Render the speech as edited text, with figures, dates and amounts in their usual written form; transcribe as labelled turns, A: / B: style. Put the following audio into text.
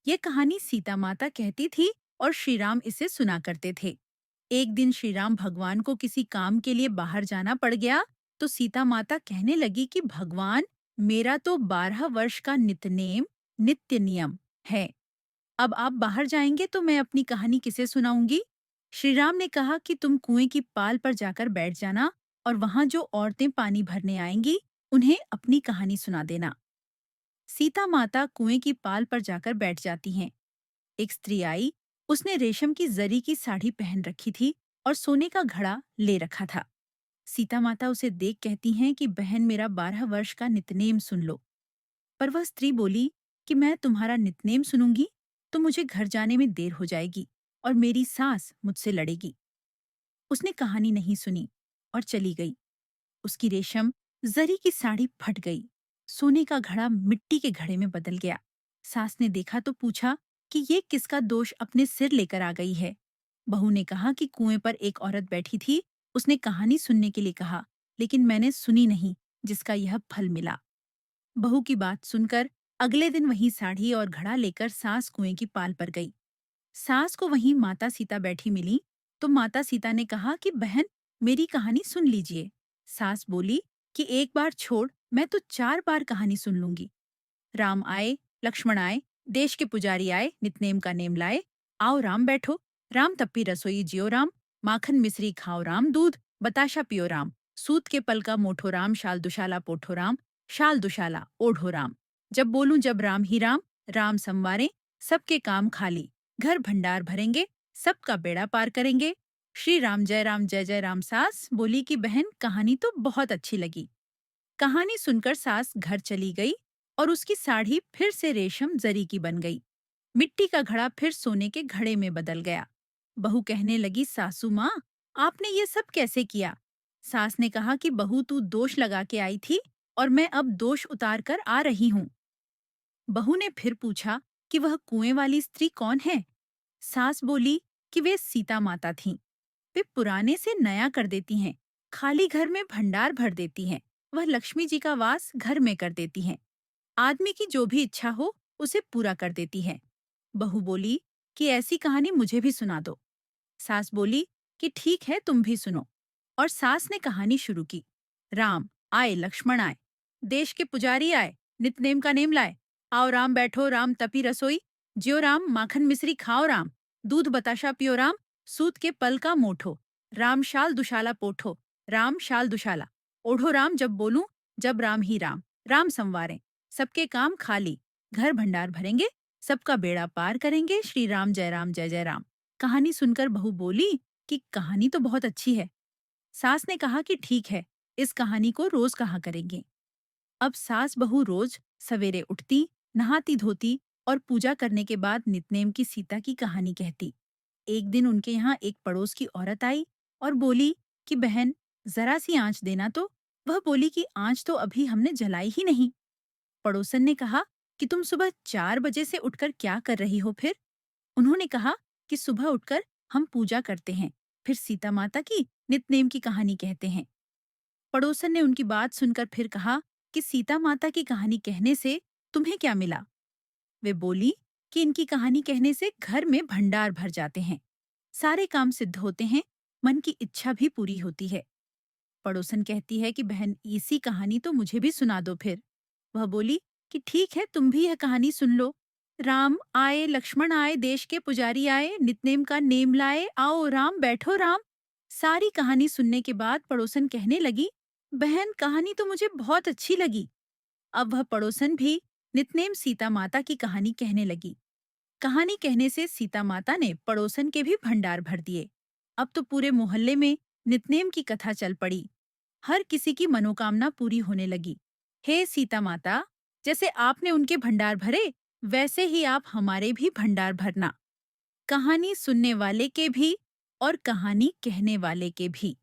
A: ये कहानी सीता माता कहती थी और श्री राम इसे सुना करते थे। एक दिन श्री राम भगवान को किसी काम के लिए बाहर जाना पड़ गया, तो सीता माता कहने लगी कि भगवान, मेरा तो 12 वर्ष का नित्यनेम नित्य नियम है। अब आप बाहर जाएंगे तो मैं अपनी कहानी किसे सुनाऊंगी? श्री राम ने कहा कि तुम कुएं की पाल पर जाकर बैठ जाना और वहां जो औरतें पानी भरने आएंगी, उन्हें अपनी कहानी सुना देना। सीता माता कुएं की पाल पर जाकर बैठ जाती हैं। एक स्त्री आई। उसने रेशम की जरी की साड़ी पहन रखी थी और सोने का घड़ा ले रखा था। सीता माता उसे देख कहती हैं कि बहन, मेरा 12 वर्ष का नितनेम सुन लो। पर वह स्त्री बोली कि मैं तुम्हारा नितनेम सुनूंगी तो मुझे घर जाने में देर हो जाएगी और मेरी सास मुझसे लड़ेगी। उसने कहानी नहीं सुनी और चली गई। उसकी रेशम जरी की साड़ी फट गई। सोने का घड़ा मिट्टी के घड़े में बदल गया। सास ने देखा तो पूछा कि ये किसका दोष अपने सिर लेकर आ गई है। बहू ने कहा कि कुएं पर एक औरत बैठी थी। उसने कहानी सुनने के लिए कहा, लेकिन मैंने सुनी नहीं, जिसका यह फल मिला। बहू की बात सुनकर अगले दिन वही साड़ी और घड़ा लेकर सास कुएं की पाल पर गई। सास को वहीं माता सीता बैठी मिली, तो माता सीता ने कहा कि बहन, मेरी कहानी सुन लीजिए। सास बोली कि एक बार छोड़, मैं तो 4 बार कहानी सुन लूंगी। राम आए, लक्ष्मण आए, देश के पुजारी आए, नितनेम का नेम लाए। आओ राम बैठो, राम तप्पी रसोई जियो राम, माखन मिश्री खाओ राम, दूध बताशा पियो राम, सूत के पल का मोठो राम, शाल दुशाला पोठो राम, शाल दुशाला ओढ़ो राम। जब बोलूं जब राम ही राम, राम संवारे सबके काम खाली, घर भंडार भरेंगे, सबका बेड़ा पार करेंगे। श्री राम जय जय राम। सास बोली कि बहन, कहानी तो बहुत अच्छी लगी। कहानी सुनकर सास घर चली गई और उसकी साड़ी फिर से रेशम जरी की बन गई। मिट्टी का घड़ा फिर सोने के घड़े में बदल गया। बहू कहने लगी, सासू माँ, आपने ये सब कैसे किया? सास ने कहा कि बहू, तू दोष लगा के आई थी और मैं अब दोष उतार कर आ रही हूँ। बहू ने फिर पूछा कि वह कुएं वाली स्त्री कौन है? सास बोली कि वे सीता माता थीं। वे पुराने से नया कर देती हैं, खाली घर में भंडार भर देती हैं। वह लक्ष्मी जी का वास घर में कर देती हैं। आदमी की जो भी इच्छा हो उसे पूरा कर देती हैं। बहू बोली कि ऐसी कहानी मुझे भी सुना दो। सास बोली कि ठीक है, तुम भी सुनो। और सास ने कहानी शुरू की। राम आए, लक्ष्मण आए, देश के पुजारी आए, नितनेम का नेम लाए। आओ राम बैठो, राम तपी रसोई जियो राम, माखन मिश्री खाओ राम, दूध बताशा पियो राम, सूत के पल का मोठो, राम शाल दुशाला पोठो, राम शाल दुशाला ओढ़ो राम। जब बोलूं जब राम ही राम, राम संवारे सबके काम खाली, घर भंडार भरेंगे, सबका बेड़ा पार करेंगे। श्री राम जय जय राम। कहानी सुनकर बहू बोली कि कहानी तो बहुत अच्छी है। सास ने कहा कि ठीक है, इस कहानी को रोज कहा करेंगे। अब सास बहू रोज सवेरे उठती, नहाती धोती और पूजा करने के बाद नितनेम की सीता की कहानी कहती। एक दिन उनके यहाँ एक पड़ोस की औरत आई और बोली कि बहन, जरा सी आंच देना तो। वह बोली कि आंच तो अभी हमने जलाई ही नहीं। पड़ोसन ने कहा कि तुम सुबह 4 बजे से उठकर क्या कर रही हो फिर? उन्होंने कहा कि सुबह उठकर हम पूजा करते हैं, फिर सीता माता की नितनेम की कहानी कहते हैं। पड़ोसन ने उनकी बात सुनकर फिर कहा कि सीता माता की कहानी कहने से तुम्हें क्या मिला? वे बोली कि इनकी कहानी कहने से घर में भंडार भर जाते हैं, सारे काम सिद्ध होते हैं, मन की इच्छा भी पूरी होती है। पड़ोसन कहती है कि बहन, इसी कहानी तो मुझे भी सुना दो फिर। वह बोली कि ठीक है, तुम भी यह कहानी सुन लो। राम आए, लक्ष्मण आए, देश के पुजारी आए, नितनेम का नेम लाए। आओ राम बैठो राम। सारी कहानी सुनने के बाद पड़ोसन कहने लगी, बहन, कहानी तो मुझे बहुत अच्छी लगी। अब वह पड़ोसन भी नितनेम सीता माता की कहानी कहने लगी। कहानी कहने से सीता माता ने पड़ोसन के भी भंडार भर दिए। अब तो पूरे मोहल्ले में नितनेम की कथा चल पड़ी। हर किसी की मनोकामना पूरी होने लगी। हे सीता माता, जैसे आपने उनके भंडार भरे, वैसे ही आप हमारे भी भंडार भरना। कहानी सुनने वाले के भी और कहानी कहने वाले के भी।